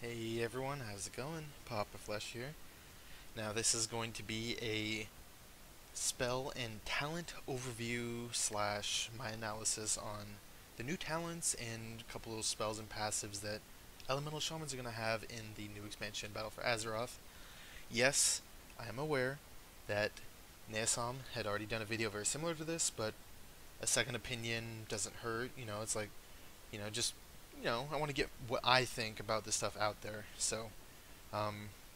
Hey everyone, how's it going? Papa Flesh here. Now this is going to be a spell and talent overview slash my analysis on the new talents and a couple of spells and passives that Elemental Shamans are going to have in the new expansion Battle for Azeroth. Yes, I am aware that Neasam had already done a video very similar to this, but a second opinion doesn't hurt. It's like, just I want to get what I think about this stuff out there. So,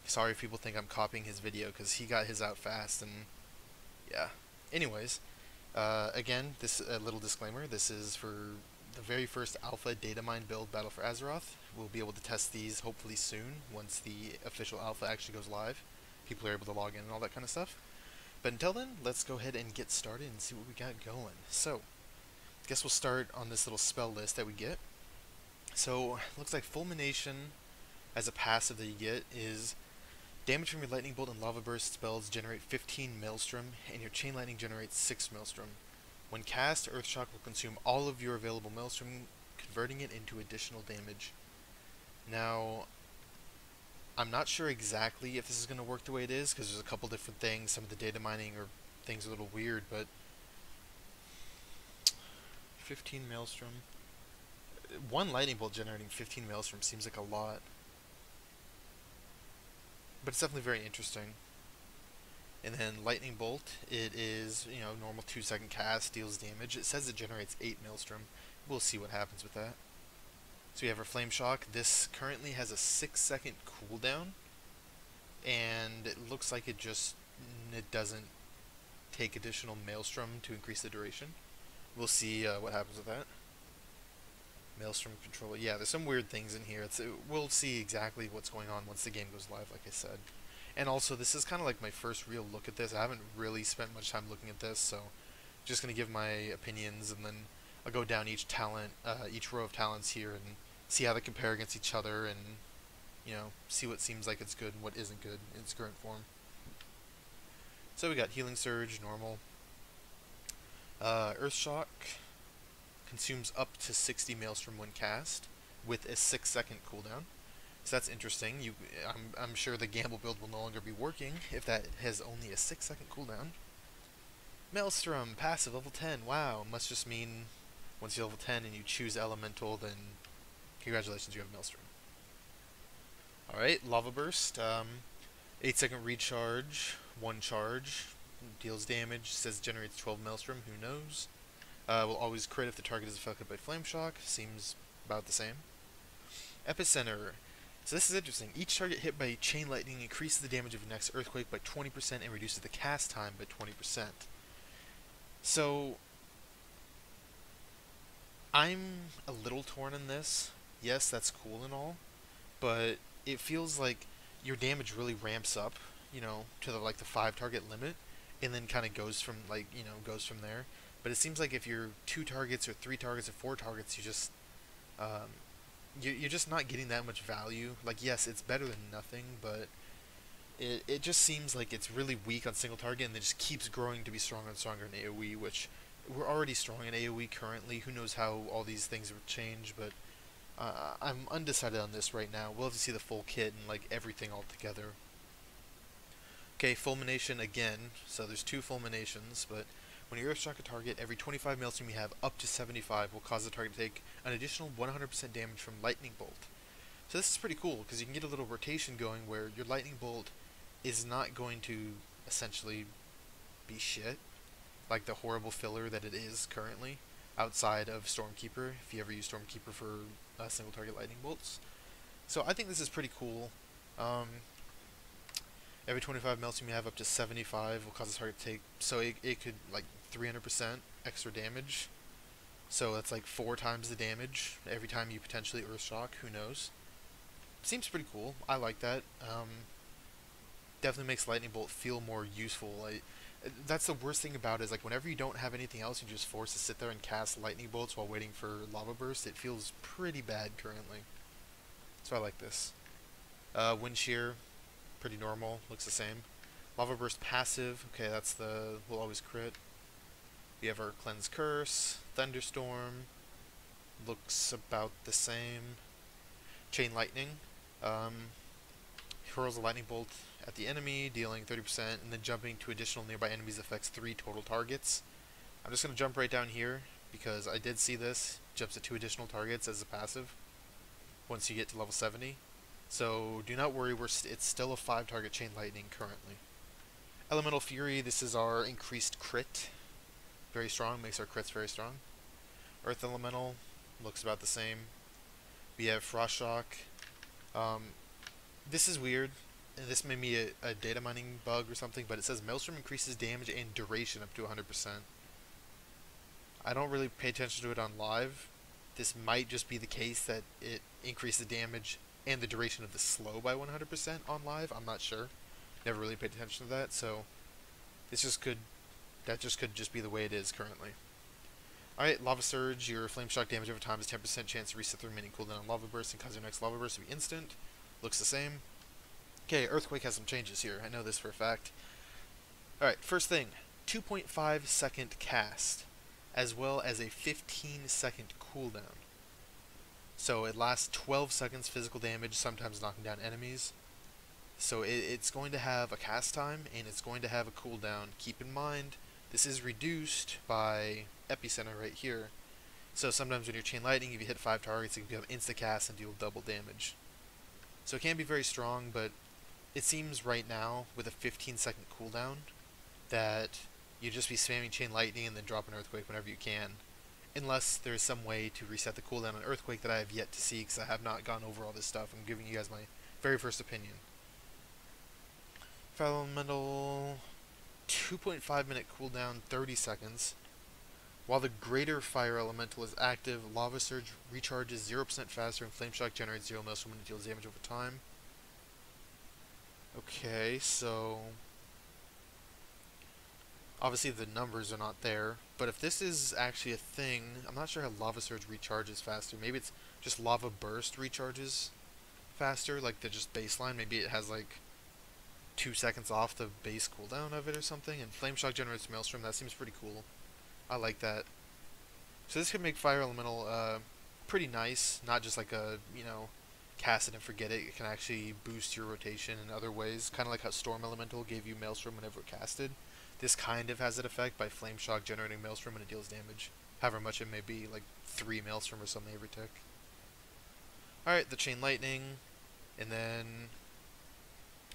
sorry if people think I'm copying his video because he got his out fast and yeah. Anyways, again, this a little disclaimer. This is for the very first alpha data mine build Battle for Azeroth. We'll be able to test these hopefully soon once the official alpha actually goes live. People are able to log in and all that kind of stuff. But until then, let's go ahead and get started and see what we got going. So, I guess we'll start on this little spell list that we get. So, looks like Fulmination as a passive that you get is damage from your Lightning Bolt and Lava Burst spells generate 15 Maelstrom, and your Chain Lightning generates 6 Maelstrom. When cast, Earthshock will consume all of your available Maelstrom, converting it into additional damage. Now, I'm not sure exactly if this is going to work the way it is, because there's a couple different things. Some of the data mining or things are a little weird, but 15 Maelstrom. One Lightning Bolt generating 15 Maelstrom seems like a lot. But it's definitely very interesting. And then Lightning Bolt, it is, normal 2-second cast, deals damage. It says it generates 8 Maelstrom. We'll see what happens with that. So we have our Flame Shock. This currently has a 6-second cooldown. And it looks like it doesn't take additional Maelstrom to increase the duration. We'll see what happens with that. Maelstrom control. Yeah, there's some weird things in here. We'll see exactly what's going on once the game goes live, like I said. And also, this is kind of like my first real look at this. I haven't really spent much time looking at this, so just going to give my opinions, and then I'll go down each talent, each row of talents here, and see how they compare against each other, and, see what seems like it's good and what isn't good in its current form. So we got Healing Surge, normal. Earthshock consumes up to 60 Maelstrom when cast, with a 6-second cooldown. So that's interesting. I'm sure the Gamble build will no longer be working if that has only a 6-second cooldown. Maelstrom, passive, level 10. Wow, must just mean once you're level 10 and you choose Elemental, then congratulations, you have Maelstrom. Alright, Lava Burst. 8-second recharge, 1 charge, deals damage, says generates 12 Maelstrom, who knows. Will always crit if the target is affected by Flame Shock. Seems about the same. Epicenter. So this is interesting. Each target hit by Chain Lightning increases the damage of the next Earthquake by 20% and reduces the cast time by 20%. So, I'm a little torn on this. Yes, that's cool and all, but it feels like your damage really ramps up, to the 5 target limit, and then kind of goes from goes from there. But it seems like if you're 2 targets or 3 targets or 4 targets, you're just not getting that much value. Like, yes, it's better than nothing, but it just seems like it's really weak on single target, and it just keeps growing to be stronger and stronger in AoE, which we're already strong in AoE currently. Who knows how all these things will change, but I'm undecided on this right now. We'll have to see the full kit and everything all together. Okay, Fulmination again. So there's 2 Fulminations, but when you Earthshock a target, every 25 Maelstrom you have up to 75 will cause the target to take an additional 100% damage from Lightning Bolt. So this is pretty cool, because you can get a little rotation going where your Lightning Bolt is not going to essentially be shit, like the horrible filler that it is currently, outside of Stormkeeper, if you ever use Stormkeeper for single target Lightning Bolts. So I think this is pretty cool. Every 25 Maelstrom you have up to 75 will cause the target to take, so it could 300% extra damage. So that's 4 times the damage every time you potentially Earthshock. Who knows? Seems pretty cool. I like that. Definitely makes Lightning Bolt feel more useful. That's the worst thing about it, is whenever you don't have anything else, you're just forced to sit there and cast Lightning Bolts while waiting for Lava Burst. It feels pretty bad currently. So I like this. Wind Shear, pretty normal, looks the same. Lava Burst passive, okay, that's will always crit. We have our Cleanse Curse, Thunderstorm, looks about the same. Chain Lightning, Hurls a lightning bolt at the enemy, dealing 30%, and then jumping to additional nearby enemies affects 3 total targets. I'm just going to jump right down here, because I did see this. Jumps at 2 additional targets as a passive, once you get to level 70. So do not worry, it's still a 5 target chain lightning currently. Elemental Fury, this is our increased crit. Very strong, makes our crits very strong. Earth Elemental, looks about the same. We have Frost Shock. This is weird, and this may be a data mining bug or something, but it says Maelstrom increases damage and duration up to 100%. I don't really pay attention to it on live. This might just be the case that it increases damage and the duration of the slow by 100% on live. I'm not sure. Never really paid attention to that, so that just could just be the way it is currently. Alright, Lava Surge, your Flame Shock damage over time is 10% chance to reset the remaining cooldown on Lava Burst and cause your next Lava Burst to be instant. Looks the same. Okay, Earthquake has some changes here. I know this for a fact. Alright, first thing, 2.5 second cast, as well as a 15-second cooldown. So it lasts 12 seconds physical damage, sometimes knocking down enemies. So it's going to have a cast time, and it's going to have a cooldown. Keep in mind, this is reduced by Epicenter right here. So sometimes when you're Chain Lightning, if you hit 5 targets, it can become insta-cast and deal double damage. So it can be very strong, but it seems right now, with a 15-second cooldown, that you'd just be spamming Chain Lightning and then drop an Earthquake whenever you can. Unless there's some way to reset the cooldown on Earthquake that I have yet to see, because I have not gone over all this stuff. I'm giving you guys my very first opinion. Fire Elemental, 2.5 minute cooldown, 30 seconds. While the Greater Fire Elemental is active, Lava Surge recharges 0% faster and Flame Shock generates 0 Maelstrom when it deals damage over time. Okay, so obviously the numbers are not there, but if this is actually a thing, I'm not sure how Lava Surge recharges faster. Maybe it's just Lava Burst recharges faster, like the just baseline. Maybe it has like 2 seconds off the base cooldown of it or something, and Flame Shock generates Maelstrom. That seems pretty cool. I like that. So this could make Fire Elemental pretty nice, not just like a, cast it and forget it. It can actually boost your rotation in other ways, kind of like how Storm Elemental gave you Maelstrom whenever it casted. This kind of has that effect by Flame Shock generating Maelstrom when it deals damage. However much it may be, like 3 Maelstrom or something every tick. Alright, the Chain Lightning, and then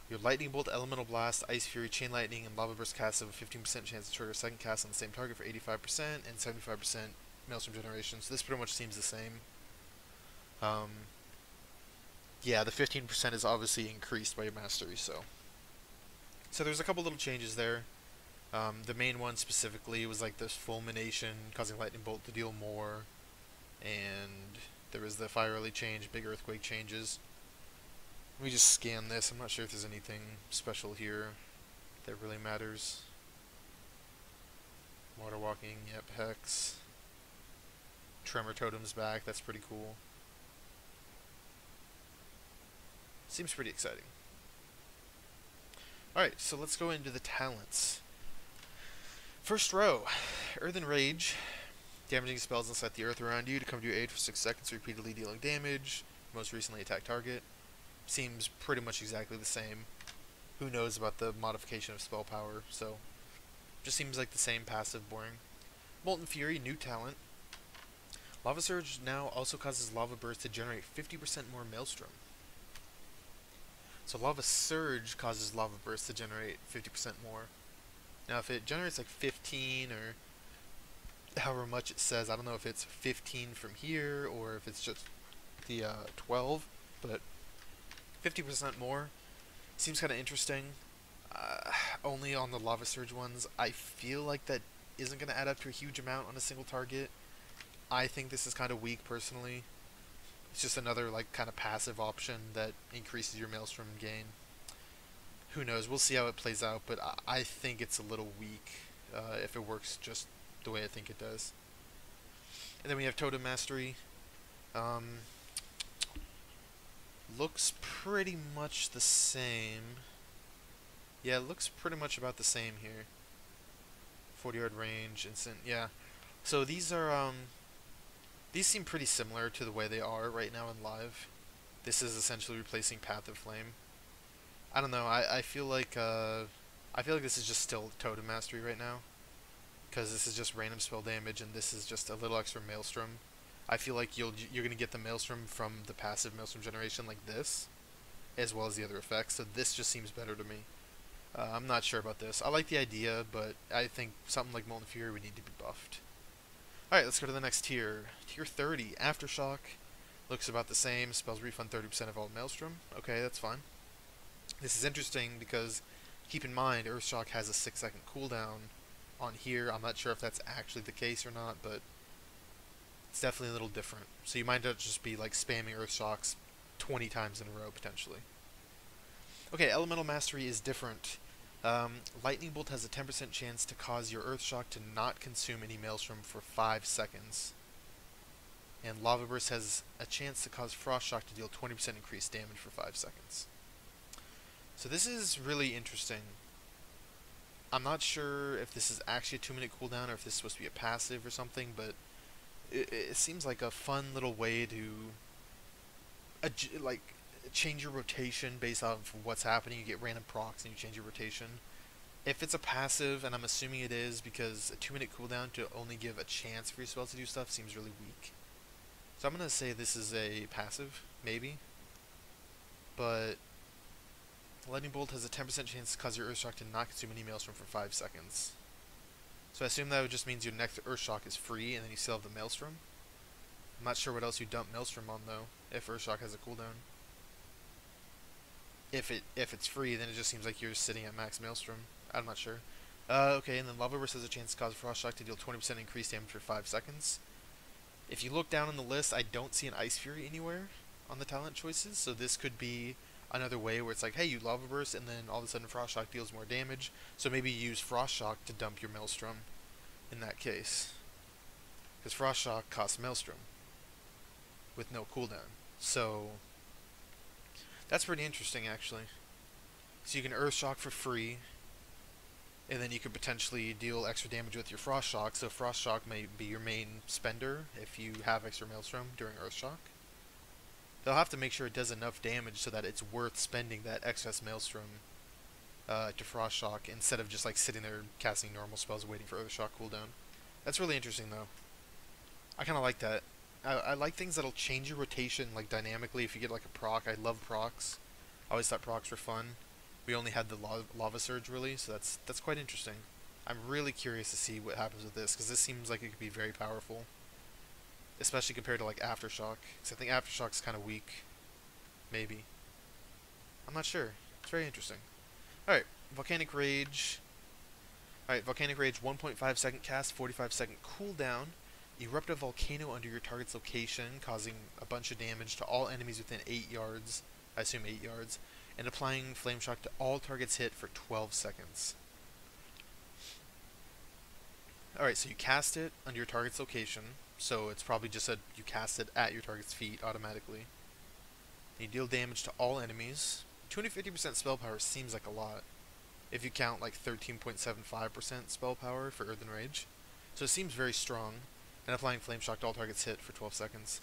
your Lightning Bolt, Elemental Blast, Ice Fury, Chain Lightning, and Lava Burst casts have a 15% chance to trigger a second cast on the same target for 85% and 75% Maelstrom generation. So this pretty much seems the same. Yeah, the 15% is obviously increased by your mastery, so there's a couple little changes there. The main one specifically was like this Fulmination, causing Lightning Bolt to deal more, and there was the Fire Early change, big Earthquake changes. Let me just scan this. I'm not sure if there's anything special here that really matters. Water Walking, yep, Hex. Tremor Totem's back, that's pretty cool. Seems pretty exciting. Alright, so let's go into the talents. First row, Earth and Rage. Damaging spells inside the earth around you to come to your aid for 6 seconds, repeatedly dealing damage. Most recently attack target. Seems pretty much exactly the same. Who knows about the modification of spell power, so just seems like the same passive boring. Molten Fury, new talent. Lava Surge now also causes Lava Burst to generate 50% more Maelstrom. So Lava Surge causes Lava Burst to generate 50% more. Now if it generates like 15 or however much it says, I don't know if it's 15 from here or if it's just the 12, but 50% more seems kind of interesting. Only on the Lava Surge ones. I feel like that isn't going to add up to a huge amount on a single target. I think this is kind of weak personally. It's just another like kind of passive option that increases your Maelstrom gain. Who knows? We'll see how it plays out, but I think it's a little weak if it works just the way I think it does. And then we have Totem Mastery. Looks pretty much the same. Yeah, it looks pretty much about the same here. 40-yard range, instant, yeah. So these are, these seem pretty similar to the way they are right now in live. This is essentially replacing Path of Flame. I don't know. I feel like this is just still Totem Mastery right now, because this is just random spell damage, and this is just a little extra Maelstrom. I feel like you're gonna get the Maelstrom from the passive Maelstrom generation like this, as well as the other effects. So this just seems better to me. I'm not sure about this. I like the idea, but I think something like Molten Fury would need to be buffed. Alright, let's go to the next tier. Tier 30, Aftershock. Looks about the same. Spells refund 30% of all Maelstrom. Okay, that's fine. This is interesting because, keep in mind, Earthshock has a 6-second cooldown on here. I'm not sure if that's actually the case or not, but it's definitely a little different. So you might not just be like spamming Earthshocks 20 times in a row, potentially. Okay, Elemental Mastery is different. Lightning Bolt has a 10% chance to cause your Earthshock to not consume any Maelstrom for 5 seconds. And Lava Burst has a chance to cause Frost Shock to deal 20% increased damage for 5 seconds. So this is really interesting. I'm not sure if this is actually a 2-minute cooldown or if this is supposed to be a passive or something, but it seems like a fun little way to change your rotation based off of what's happening. You get random procs and you change your rotation. If it's a passive, and I'm assuming it is, because a 2-minute cooldown to only give a chance for your spell to do stuff seems really weak. So I'm going to say this is a passive, maybe. But Lightning Bolt has a 10% chance to cause your Earthshock to not consume any Maelstrom for 5 seconds. So I assume that just means your next Earthshock is free, and then you still have the Maelstrom. I'm not sure what else you dump Maelstrom on, though, if Earthshock has a cooldown. If it's free, then it just seems like you're sitting at max Maelstrom. I'm not sure. Okay, and then Lava Burst has a chance to cause Frost Shock to deal 20% increased damage for 5 seconds. If you look down on the list, I don't see an Ice Fury anywhere on the talent choices, so this could be another way where it's like, hey, you Lava Burst, and then all of a sudden Frost Shock deals more damage, so maybe you use Frost Shock to dump your Maelstrom in that case. Because Frost Shock costs Maelstrom with no cooldown. So that's pretty interesting, actually. So you can Earthshock for free, and then you could potentially deal extra damage with your Frost Shock, so Frost Shock may be your main spender if you have extra Maelstrom during Earthshock. They'll have to make sure it does enough damage so that it's worth spending that excess Maelstrom to Frost Shock, instead of just like sitting there casting normal spells waiting for Earthshock cooldown. That's really interesting, though. I kind of like that. I like things that'll change your rotation like dynamically. If you get like a proc, I love procs. I always thought procs were fun. We only had the Lava Surge really, so that's quite interesting. I'm really curious to see what happens with this, because this seems like it could be very powerful, especially compared to like Aftershock. Because I think Aftershock's kind of weak, maybe. I'm not sure. It's very interesting. All right, Volcanic Rage. All right, Volcanic Rage, 1.5 second cast, 45 second cooldown. Erupt a volcano under your target's location, causing a bunch of damage to all enemies within 8 yards. I assume 8 yards. And applying Flame Shock to all targets hit for 12 seconds. Alright, so you cast it under your target's location. So it's probably just that you cast it at your target's feet automatically. You deal damage to all enemies. 250% spell power seems like a lot, if you count like 13.75% spell power for Earthen Rage. So it seems very strong. And applying Flame Shock to all targets hit for 12 seconds.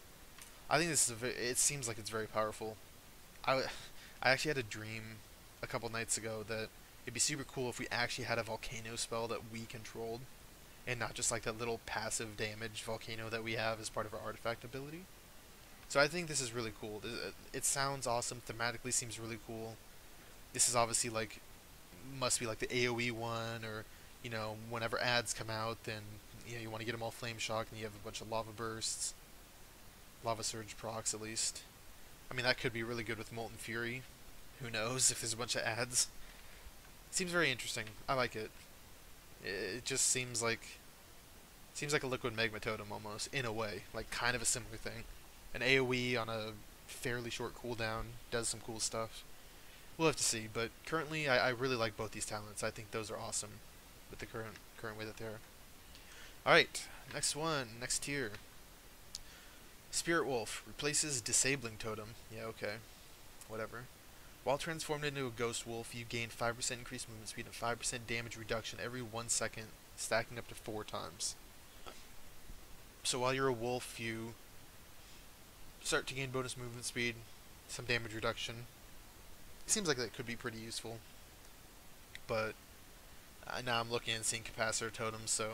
I think this is it seems like it's very powerful. I actually had a dream a couple nights ago that it'd be super cool if we actually had a volcano spell that we controlled, and not just like that little passive damage volcano that we have as part of our artifact ability. So I think this is really cool. It sounds awesome. Thematically seems really cool. This is obviously like, must be like the AoE one, or you know, whenever ads come out, then you know, you want to get them all Flame Shock, and you have a bunch of Lava Bursts, Lava Surge procs at least. I mean, that could be really good with Molten Fury. Who knows if there's a bunch of ads. It seems very interesting. I like it. It just seems like a Liquid Magma Totem almost, in a way. Like, kind of a similar thing. An AoE on a fairly short cooldown does some cool stuff. We'll have to see, but currently I really like both these talents. I think those are awesome with the current way that they are. Alright, next one, next tier. Spirit Wolf replaces Disabling Totem. Yeah, okay. Whatever. While transformed into a Ghost Wolf, you gain 5% increased movement speed and 5% damage reduction every 1 second, stacking up to 4 times. So while you're a wolf, you start to gain bonus movement speed, some damage reduction. Seems like that could be pretty useful, but now I'm looking and seeing capacitor totems, so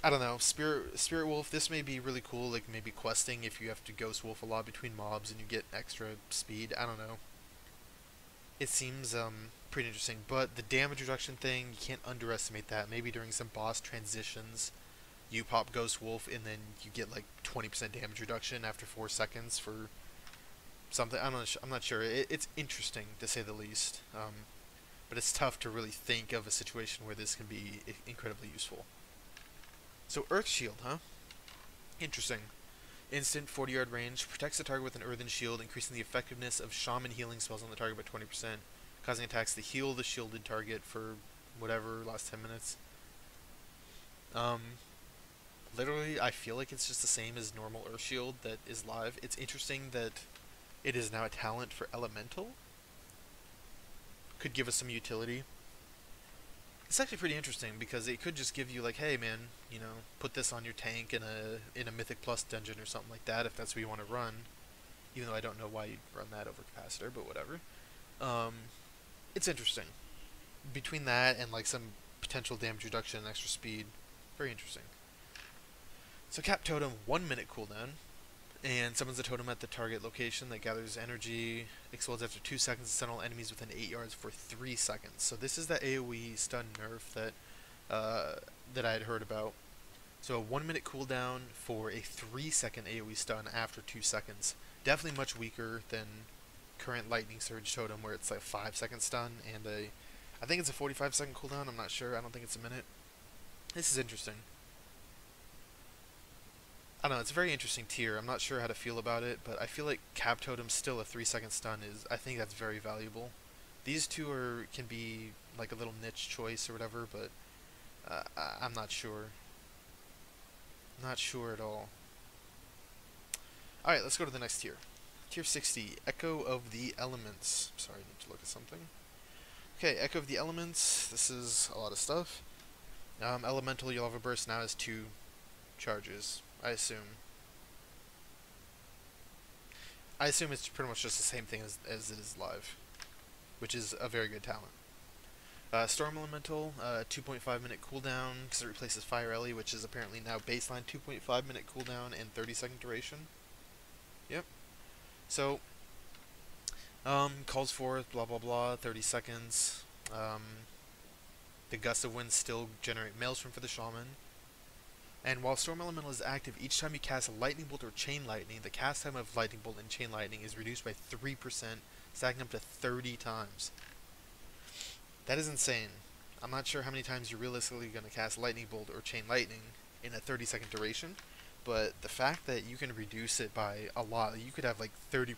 I don't know. Spirit Wolf, this may be really cool, like maybe questing if you have to Ghost Wolf a lot between mobs and you get extra speed. I don't know. It seems pretty interesting, but the damage reduction thing, you can't underestimate that. Maybe during some boss transitions, you pop Ghost Wolf and then you get like 20% damage reduction after 4 seconds for something. I'm not sure. It's interesting to say the least, but it's tough to really think of a situation where this can be incredibly useful. So Earth Shield, huh? Interesting. Instant 40-yard range, protects the target with an earthen shield, increasing the effectiveness of shaman healing spells on the target by 20%, causing attacks to heal the shielded target for whatever, last 10 minutes. Um, Literally, I feel like it's just the same as normal Earth Shield that is live. It's interesting that it is now a talent for Elemental. Could give us some utility. It's actually pretty interesting because it could just give you like, hey man, you know, put this on your tank in a Mythic Plus dungeon or something like that if that's what you want to run. Even though I don't know why you'd run that over capacitor, but whatever. Um, it's interesting. Between that and like some potential damage reduction and extra speed, very interesting. So Cap Totem, 1 minute cooldown, and summons a totem at the target location that gathers energy, explodes after 2 seconds, and stun all enemies within 8 yards for 3 seconds. So this is that AoE stun nerf that I had heard about. So a 1 minute cooldown for a 3-second AoE stun after 2 seconds. Definitely much weaker than current Lightning Surge totem where it's like 5-second stun and I think it's a 45-second cooldown, I'm not sure, I don't think it's a minute. This is interesting. I don't know, it's a very interesting tier. I'm not sure how to feel about it, but I feel like Cap Totem still a 3-second stun is, I think that's very valuable. These two can be like a little niche choice or whatever, but I'm not sure. Not sure at all. Alright, let's go to the next tier. Tier 60, Echo of the Elements. Sorry, I need to look at something. Okay, Echo of the Elements. This is a lot of stuff. Elemental, you'll have a burst now as 2 charges, I assume. I assume it's pretty much just the same thing as it is live, which is a very good talent. Storm Elemental, 2.5 minute cooldown because it replaces Fire Ellie, which is apparently now baseline 2.5 minute cooldown and 30-second duration. Yep. So, calls forth, blah blah blah, 30 seconds. The Gust of Wind still generate Maelstrom for the Shaman. And while Storm Elemental is active, each time you cast a Lightning Bolt or Chain Lightning, the cast time of Lightning Bolt and Chain Lightning is reduced by 3%, stacking up to 30 times. That is insane. I'm not sure how many times you're realistically going to cast Lightning Bolt or Chain Lightning in a 30-second duration, but the fact that you can reduce it by a lot, you could have like 30%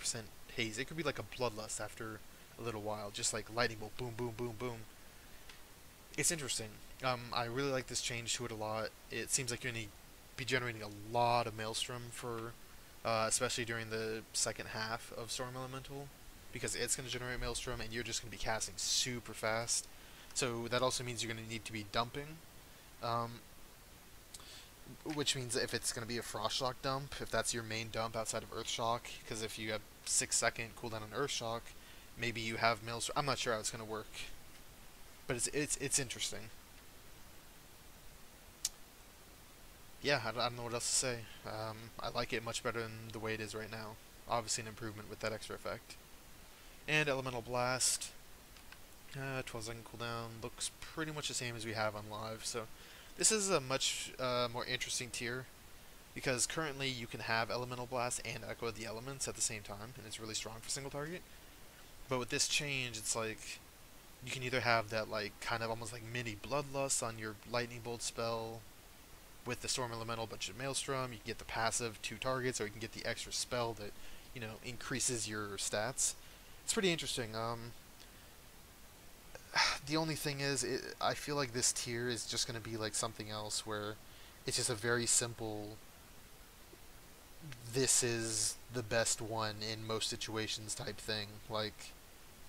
haze. It could be like a Bloodlust after a little while, just like Lightning Bolt, boom, boom, boom, boom. It's interesting. I really like this change to it a lot. It seems like you're going to be generating a lot of Maelstrom for, especially during the second half of Storm Elemental, because it's going to generate Maelstrom and you're just going to be casting super fast. So that also means you're going to need to be dumping, which means if it's going to be a Frostshock dump, if that's your main dump outside of Earthshock, because if you have 6-second cooldown on Earthshock, maybe you have Maelstrom. I'm not sure how it's going to work, but it's interesting. Yeah, I don't know what else to say. I like it much better than the way it is right now. Obviously an improvement with that extra effect. And Elemental Blast, 12-second cooldown, looks pretty much the same as we have on live. So this is a much more interesting tier, because currently you can have Elemental Blast and Echo of the Elements at the same time, and it's really strong for single target. But with this change, it's like you can either have that like kind of almost like mini Bloodlust on your Lightning Bolt spell with the Storm Elemental bunch of Maelstrom. You can get the passive 2 targets, or you can get the extra spell that, you know, increases your stats. It's pretty interesting. The only thing is, I feel like this tier is just going to be like something else where it's just a very simple, this is the best one in most situations type thing. Like,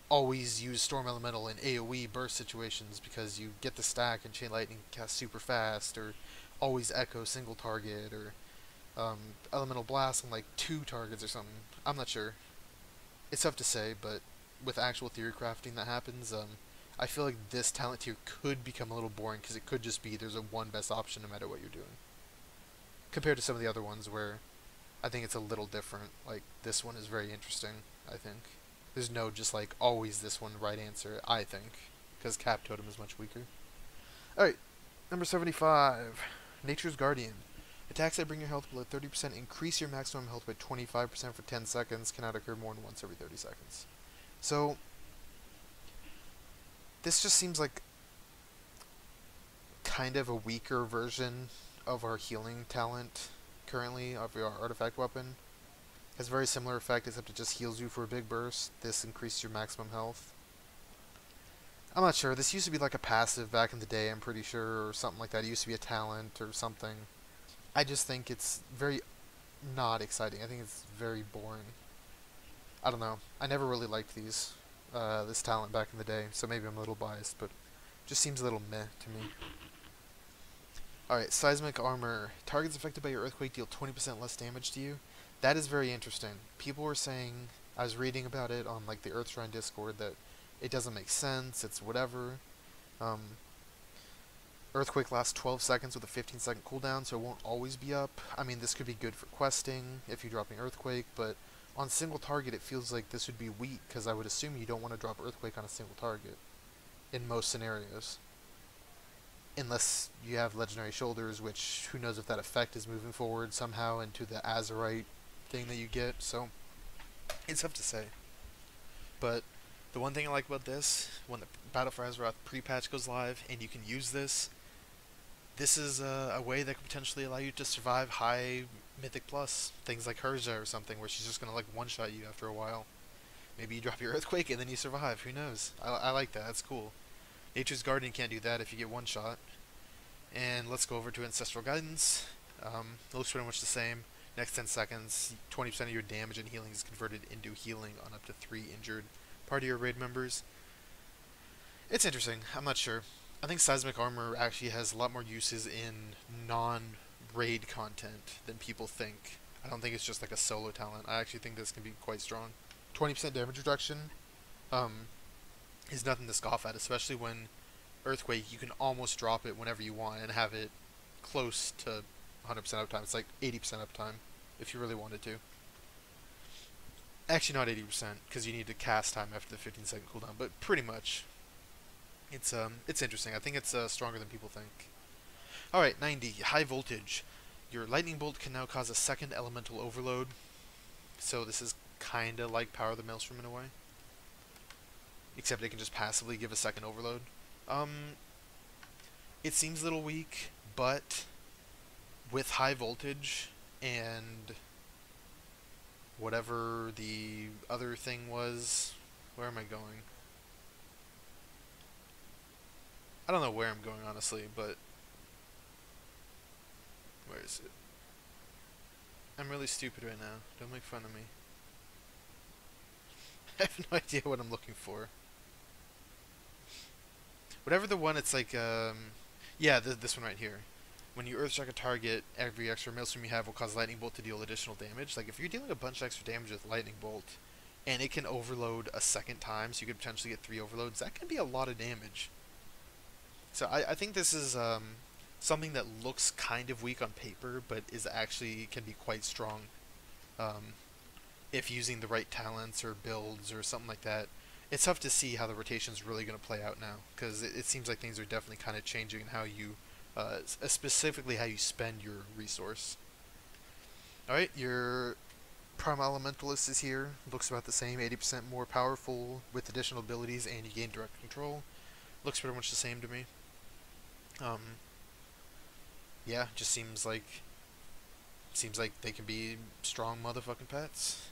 always use Storm Elemental in AoE burst situations because you get the stack and Chain Lightning cast super fast, or always Echo single target, or Elemental Blast on like 2 targets or something. I'm not sure. It's tough to say, but with actual theory crafting that happens, I feel like this talent tier could become a little boring because it could just be there's a one best option no matter what you're doing. Compared to some of the other ones where I think it's a little different. Like, this one is very interesting, I think. There's no just like always this one right answer, I think, because Cap Totem is much weaker. Alright, number 75. Nature's Guardian. Attacks that bring your health below 30% increase your maximum health by 25% for 10 seconds, cannot occur more than once every 30 seconds. So, this just seems like kind of a weaker version of our healing talent currently, of our artifact weapon. Has a very similar effect, except it just heals you for a big burst. This increases your maximum health. I'm not sure. This used to be like a passive back in the day, I'm pretty sure, or something like that. It used to be a talent or something. I just think it's very not exciting. I think it's very boring. I don't know. I never really liked this talent back in the day, so maybe I'm a little biased, but it just seems a little meh to me. Alright, Seismic Armor. Targets affected by your earthquake deal 20% less damage to you. That is very interesting. People were saying, I was reading about it on like the Earthshrine Discord, that it doesn't make sense, it's whatever. Earthquake lasts 12 seconds with a 15-second cooldown, so it won't always be up. I mean, this could be good for questing if you're dropping Earthquake, but on single target it feels like this would be weak, because I would assume you don't want to drop Earthquake on a single target in most scenarios. Unless you have Legendary Shoulders, which who knows if that effect is moving forward somehow into the Azurite thing that you get, so it's tough to say. But the one thing I like about this, when the Battle for Azeroth pre-patch goes live and you can use this, this is a way that could potentially allow you to survive high Mythic Plus, things like Herja or something, where she's just going to like one-shot you after a while. Maybe you drop your Earthquake and then you survive, who knows. I like that, that's cool. Nature's Guardian can't do that if you get one shot. And let's go over to Ancestral Guidance. It looks pretty much the same. Next 10 seconds, 20% of your damage and healing is converted into healing on up to 3 injured party or raid members. It's interesting. I'm not sure. I think Seismic Armor actually has a lot more uses in non-raid content than people think. I don't think it's just like a solo talent. I actually think this can be quite strong. 20% damage reduction is nothing to scoff at, especially when Earthquake, you can almost drop it whenever you want and have it close to 100% uptime. It's like 80% uptime if you really wanted to. Actually, not 80%, because you need to cast time after the 15-second cooldown, but pretty much. It's interesting. I think it's stronger than people think. Alright, 90. High Voltage. Your Lightning Bolt can now cause a second elemental overload. So this is kinda like Power of the Maelstrom in a way. Except it can just passively give a second overload. It seems a little weak, but with High Voltage and whatever the other thing was, where am I going? I don't know where I'm going, honestly, but where is it? I'm really stupid right now. Don't make fun of me. I have no idea what I'm looking for. Whatever the one, it's like, yeah, this one right here. When you Earthstrike a target, every extra Maelstrom you have will cause Lightning Bolt to deal additional damage. Like, if you're dealing a bunch of extra damage with Lightning Bolt, and it can overload a second time, so you could potentially get 3 overloads, that can be a lot of damage. So I think this is something that looks kind of weak on paper, but is actually can be quite strong if using the right talents or builds or something like that. It's tough to see how the rotation is really going to play out now, because it seems like things are definitely kind of changing in how you, specifically how you spend your resource. Alright, your Primal Elementalist is here. Looks about the same, 80% more powerful with additional abilities, and you gain direct control. Looks pretty much the same to me. Yeah, just seems like they can be strong motherfucking pets.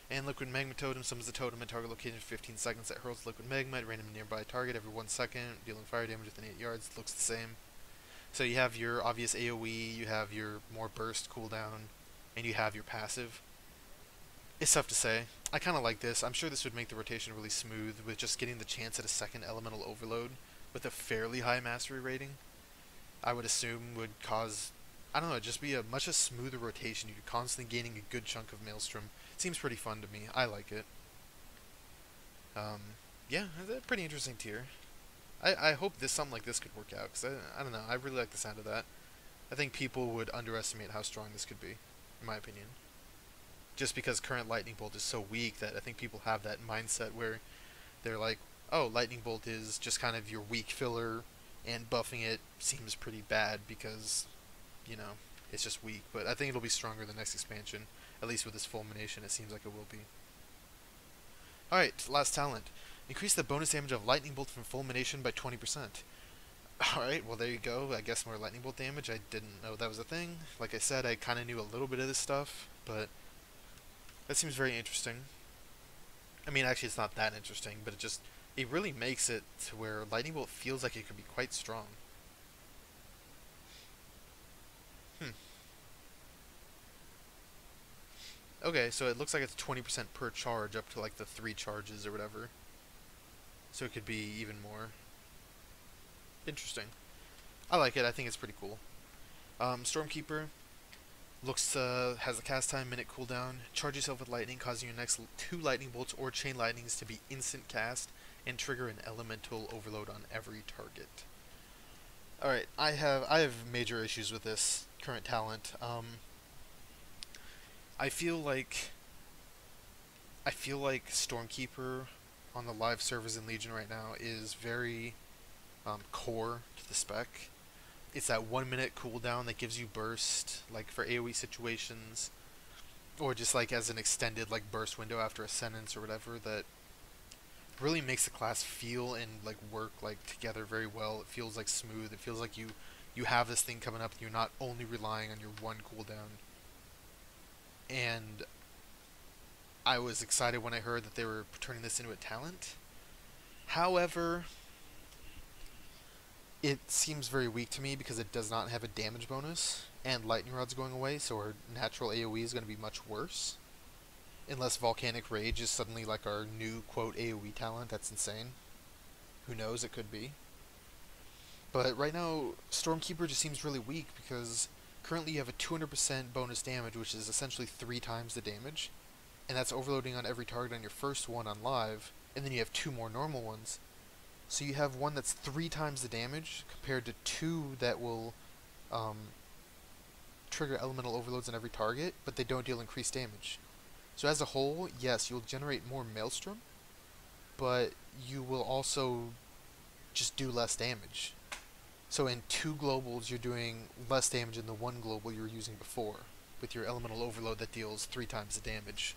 And Liquid Magma Totem summons the totem at target location for 15 seconds that hurls liquid magma at random nearby target every 1 second, dealing fire damage within 8 yards. Looks the same. So you have your obvious AoE, you have your more burst cooldown, and you have your passive. It's tough to say. I kind of like this. I'm sure this would make the rotation really smooth, with just getting the chance at a second elemental overload with a fairly high mastery rating. I would assume would cause, I don't know, just be a much smoother rotation. You're constantly gaining a good chunk of Maelstrom. Seems pretty fun to me. I like it. Um, yeah, that's a pretty interesting tier. I hope something like this could work out, because I don't know, I really like the sound of that. I think people would underestimate how strong this could be, in my opinion. Just because current Lightning Bolt is so weak that I think people have that mindset where they're like, oh, Lightning Bolt is just kind of your weak filler, and buffing it seems pretty bad because, you know, it's just weak. But I think it'll be stronger the next expansion, at least with this Fulmination, it seems like it will be. Alright, last talent. Increase the bonus damage of Lightning Bolt from Fulmination by 20%. Alright, well there you go. I guess more Lightning Bolt damage. I didn't know that was a thing. Like I said, I kind of knew a little bit of this stuff, but that seems very interesting. I mean, actually it's not that interesting, but it really makes it to where Lightning Bolt feels like it could be quite strong. Okay, so it looks like it's 20% per charge up to like the 3 charges or whatever. So it could be even more. Interesting. I like it. I think it's pretty cool. Stormkeeper has a cast time, minute cooldown. Charge yourself with lightning, causing your next 2 lightning bolts or chain lightnings to be instant cast and trigger an elemental overload on every target. Alright, I have major issues with this current talent. I feel like Stormkeeper on the live servers in Legion right now is very core to the spec. It's that 1 minute cooldown that gives you burst, like for AoE situations, or just like as an extended like burst window after a sentence or whatever, that really makes the class feel and like work like together very well. It feels like smooth. It feels like you have this thing coming up and you're not only relying on your one cooldown. And I was excited when I heard that they were turning this into a talent. However, it seems very weak to me because it does not have a damage bonus, and Lightning Rod's going away, so our natural AoE is going to be much worse. Unless Volcanic Rage is suddenly like our new, quote, AoE talent, that's insane. Who knows, it could be. But right now, Stormkeeper just seems really weak because currently you have a 200% bonus damage, which is essentially 3 times the damage, and that's overloading on every target on your first one on live, and then you have 2 more normal ones. So you have one that's 3 times the damage compared to 2 that will trigger elemental overloads on every target, but they don't deal increased damage. So as a whole, yes, you'll generate more Maelstrom, but you will also just do less damage. So in 2 globals, you're doing less damage than the 1 global you were using before, with your elemental overload that deals 3 times the damage.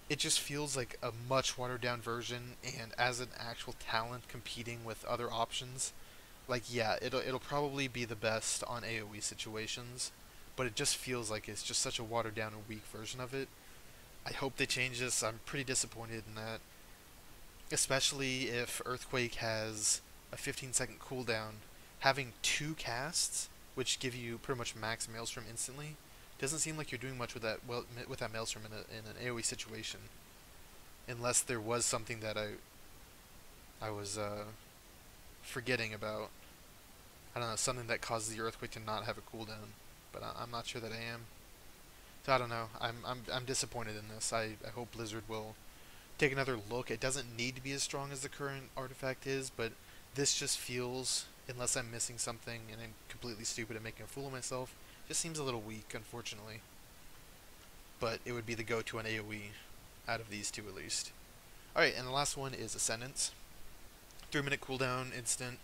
It just feels like a much watered down version, and as an actual talent competing with other options, like yeah, it'll probably be the best on AoE situations, but it just feels like it's just such a watered down and weak version of it. I hope they change this. I'm pretty disappointed in that, especially if Earthquake has a 15-second cooldown. Having 2 casts, which give you pretty much max Maelstrom instantly, doesn't seem like you're doing much with that Maelstrom in an AoE situation, unless there was something that I was forgetting about. I don't know, something that causes the Earthquake to not have a cooldown, but I'm not sure that I am. So I don't know. I'm disappointed in this. I hope Blizzard will take another look. It doesn't need to be as strong as the current artifact is, but this just feels, unless I'm missing something and I'm completely stupid and making a fool of myself, just seems a little weak, unfortunately. But it would be the go-to on AoE out of these 2 at least. Alright, and the last one is Ascendance. 3-minute cooldown, instant,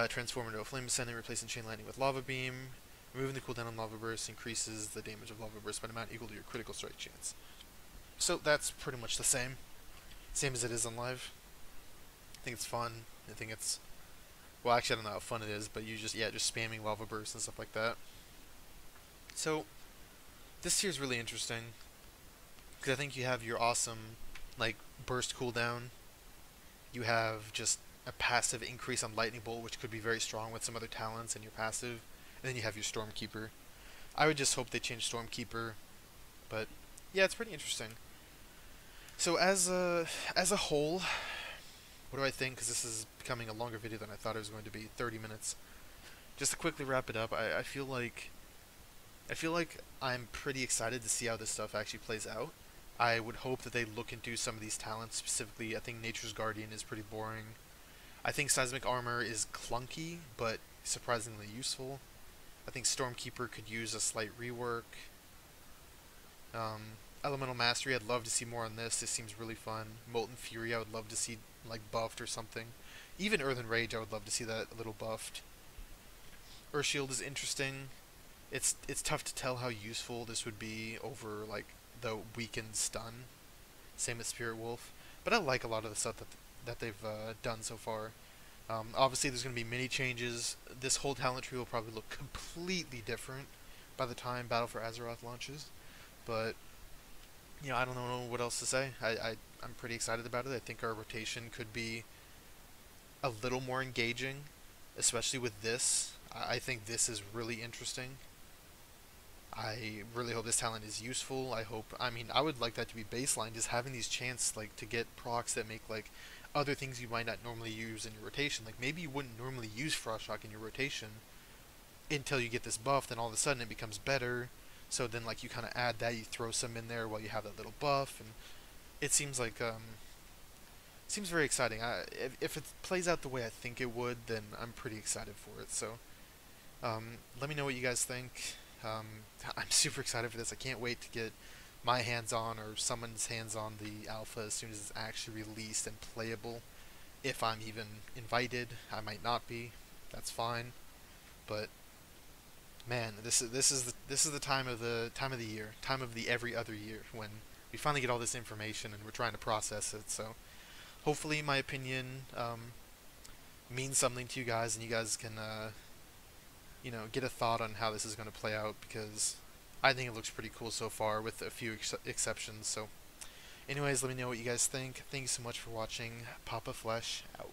transform into a Flame Ascendant, replacing Chain Lightning with Lava Beam. Removing the cooldown on Lava Burst increases the damage of Lava Burst by an amount equal to your critical strike chance. So that's pretty much the same. Same as it is on live. I think it's fun. I think it's... Well, actually, I don't know how fun it is, but you just spamming Lava Burst and stuff like that. So, this tier is really interesting, because I think you have your awesome, like, burst cooldown. You have just a passive increase on Lightning Bolt, which could be very strong with some other talents in your passive. And then you have your Stormkeeper. I would just hope they change Stormkeeper, but yeah, it's pretty interesting. So as a whole, what do I think? Because this is becoming a longer video than I thought it was going to be, 30 minutes. Just to quickly wrap it up, I feel like I'm pretty excited to see how this stuff actually plays out. I would hope that they look into some of these talents. Specifically, I think Nature's Guardian is pretty boring. I think Seismic Armor is clunky, but surprisingly useful. I think Stormkeeper could use a slight rework. Elemental Mastery, I'd love to see more on this. This seems really fun. Molten Fury, I would love to see like buffed or something. Even Earthen Rage, I would love to see that a little buffed. Urshield is interesting. It's tough to tell how useful this would be over like the weakened stun. Same with Spirit Wolf, but I like a lot of the stuff that they've done so far. Obviously, there's going to be many changes. This whole talent tree will probably look completely different by the time Battle for Azeroth launches. But I don't know what else to say. I'm pretty excited about it. I think our rotation could be a little more engaging, especially with this. I think this is really interesting. I really hope this talent is useful. I mean, I would like that to be baseline, just having these chances, like, to get procs that make, like, other things you might not normally use in your rotation. Like, maybe you wouldn't normally use Frost Shock in your rotation until you get this buff, then all of a sudden it becomes better. So then, like, you kind of add that, you throw some in there while you have that little buff, and it seems like, seems very exciting. If it plays out the way I think it would, then I'm pretty excited for it. So, let me know what you guys think. I'm super excited for this. I can't wait to get my hands on or someone's hands on the alpha as soon as it's actually released and playable. If I'm even invited, I might not be. That's fine. But man, this is the time of the year, time of the every other year when we finally get all this information and we're trying to process it. So hopefully my opinion means something to you guys and you guys can get a thought on how this is going to play out, because I think it looks pretty cool so far with a few exceptions. So anyways, let me know what you guys think. Thank you so much for watching. Papa Flesh out.